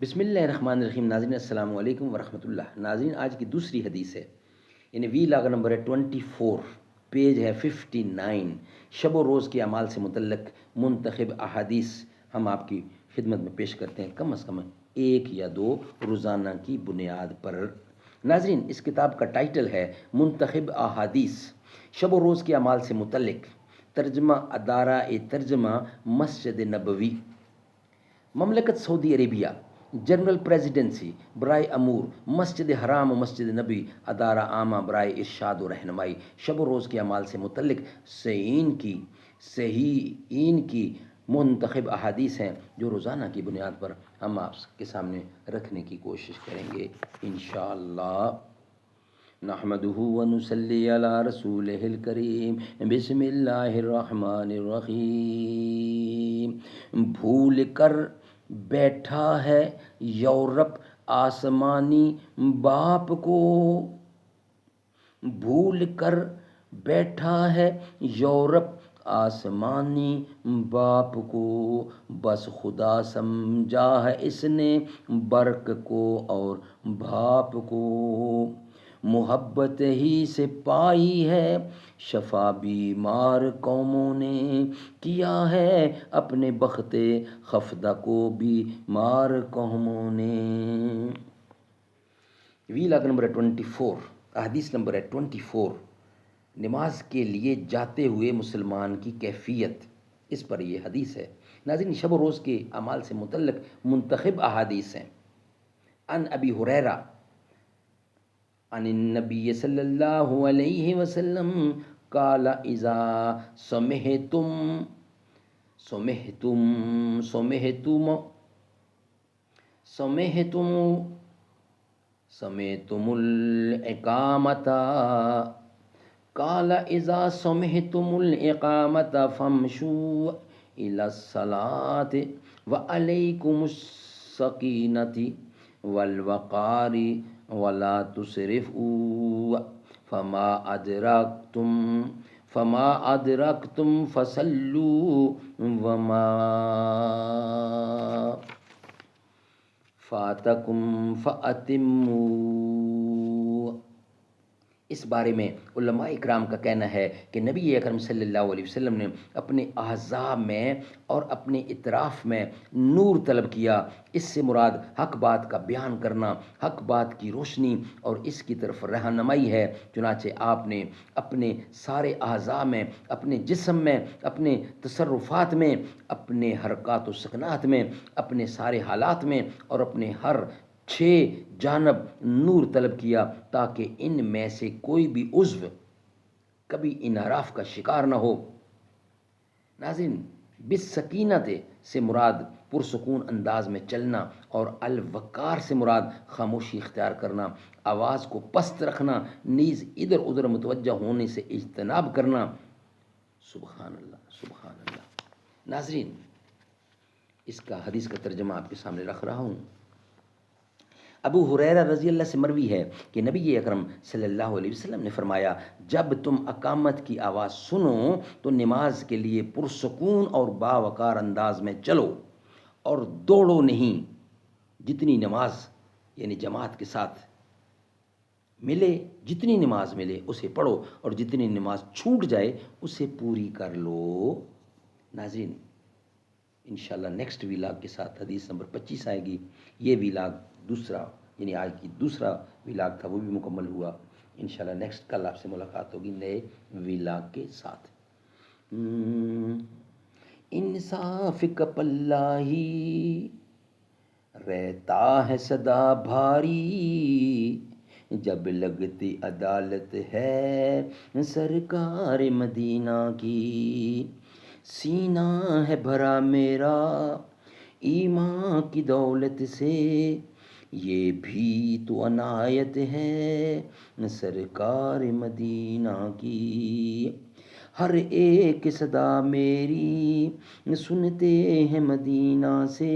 بسم اللہ الرحمن الرحیم. ناظرین السلام علیکم ورحمۃ اللہ. ناظرین آج کی دوسری حدیث ہے، یعنی وی لاگ نمبر ہے 24، پیج ہے 59. شب و روز کے اعمال سے متعلق منتخب احادیث ہم آپ کی خدمت میں پیش کرتے ہیں، کم از کم ایک یا دو روزانہ کی بنیاد پر. ناظرین اس کتاب کا ٹائٹل ہے منتخب احادیث شب و روز کے اعمال سے متعلق، ترجمہ ادارہ ترجمہ مسجد نبوی، مملکت سعودی عربیہ، جنرل پریزیڈنسی برائے امور مسجد حرام و مسجد نبی، ادارہ عامہ برائے ارشاد و رہنمائی. شب و روز کے اعمال سے متعلق صحیحین کی منتخب احادیث ہیں جو روزانہ کی بنیاد پر ہم آپ کے سامنے رکھنے کی کوشش کریں گے انشاءاللہ. نحمده ونصلی علی رسولہ الکریم. بسم اللہ الرحمن الرحیم. بھول کر بیٹھا ہے یورپ آسمانی باپ کو، بھول کر بیٹھا ہے یورپ آسمانی باپ کو، بس خدا سمجھا ہے اس نے برق کو اور بھاپ کو، محبت ہی سے پائی ہے شفا بیمار قوموں نے، کیا ہے اپنے بخت خفدہ کو بیمار قوموں نے. وی لاگ نمبر 24، حدیث نمبر ہے 24. نماز کے لیے جاتے ہوئے مسلمان کی کیفیت، اس پر یہ حدیث ہے. ناظرین شب و روز کے اعمال سے متعلق منتخب احادیث ہیں. ان ابی ہریرہ عن النبی صلی اللہ علیہ وسلم قال اذا سمعتم الاقامۃ، قال اذا سمعتم الاقامۃ فامشوا الى الصلاۃ وعلیکم السکینۃ والوقار ولا تسرفوا فما ادرکتم فصلوا وما فاتکم فاتموا. اس بارے میں علماء اکرام کا کہنا ہے کہ نبی اکرم صلی اللہ علیہ وسلم نے اپنے احزاب میں اور اپنے اطراف میں نور طلب کیا. اس سے مراد حق بات کا بیان کرنا، حق بات کی روشنی اور اس کی طرف رہنمائی ہے. چنانچہ آپ نے اپنے سارے اعضاء میں، اپنے جسم میں، اپنے تصرفات میں، اپنے حرکات و سکنات میں، اپنے سارے حالات میں اور اپنے ہر 6 جانب نور طلب کیا تاکہ ان میں سے کوئی بھی عضو کبھی انحراف کا شکار نہ ہو. ناظرین بالسکینت سے مراد پرسکون انداز میں چلنا اور الوقار سے مراد خاموشی اختیار کرنا، آواز کو پست رکھنا، نیز ادھر ادھر متوجہ ہونے سے اجتناب کرنا. سبحان اللہ سبحان اللہ. ناظرین اس کا حدیث کا ترجمہ آپ کے سامنے رکھ رہا ہوں. ابو ہریرہ رضی اللہ سے مروی ہے کہ نبی اکرم صلی اللہ علیہ وسلم نے فرمایا، جب تم اقامت کی آواز سنو تو نماز کے لیے پرسکون اور باوقار انداز میں چلو اور دوڑو نہیں. جتنی نماز یعنی جماعت کے ساتھ ملے، جتنی نماز ملے اسے پڑھو اور جتنی نماز چھوٹ جائے اسے پوری کر لو. ناظرین انشاءاللہ نیکسٹ ویلاگ کے ساتھ حدیث نمبر 25 آئے گی. یہ ویلاگ دوسرا یعنی آج کی دوسرا ویلاگ تھا، وہ بھی مکمل ہوا. انشاءاللہ نیکسٹ کل آپ سے ملاقات ہوگی نئے ویلاگ کے ساتھ. انصاف کا پلہ ہی رہتا ہے صدا بھاری، جب لگتی عدالت ہے سرکار مدینہ کی. سینہ ہے بھرا میرا ایمان کی دولت سے، یہ بھی تو عنایت ہے سرکار مدینہ کی. ہر ایک صدا میری سنتے ہیں مدینہ سے،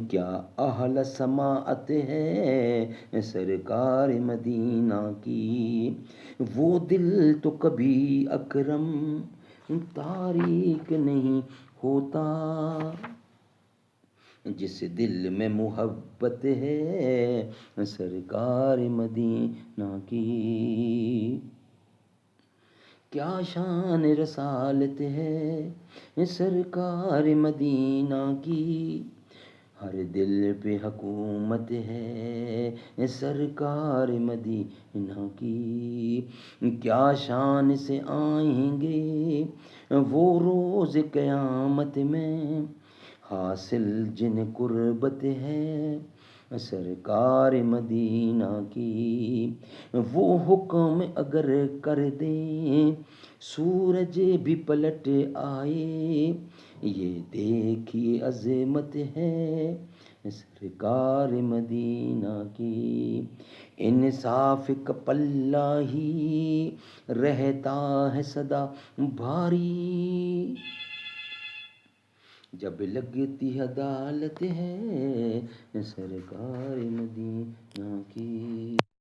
کیا اہل سماعت ہے سرکار مدینہ کی. وہ دل تو کبھی اکرم تاریک نہیں ہوتا، جس دل میں محبت ہے سرکار مدینہ کی، کیا شان رسالت ہے سرکار مدینہ کی، ہر دل پہ حکومت ہے سرکار مدینہ کی، کیا شان سے آئیں گے وہ روز قیامت میں، حاصل جن قربت ہے سرکار مدینہ کی، وہ حکم اگر کر دیں سورج بھی پلٹ آئے، یہ دیکھیے عظمت ہے سرکار مدینہ کی، انصاف کا پلہ ہی رہتا ہے سدا بھاری، جب لگتی عدالت ہے سرکار مدینہ کی۔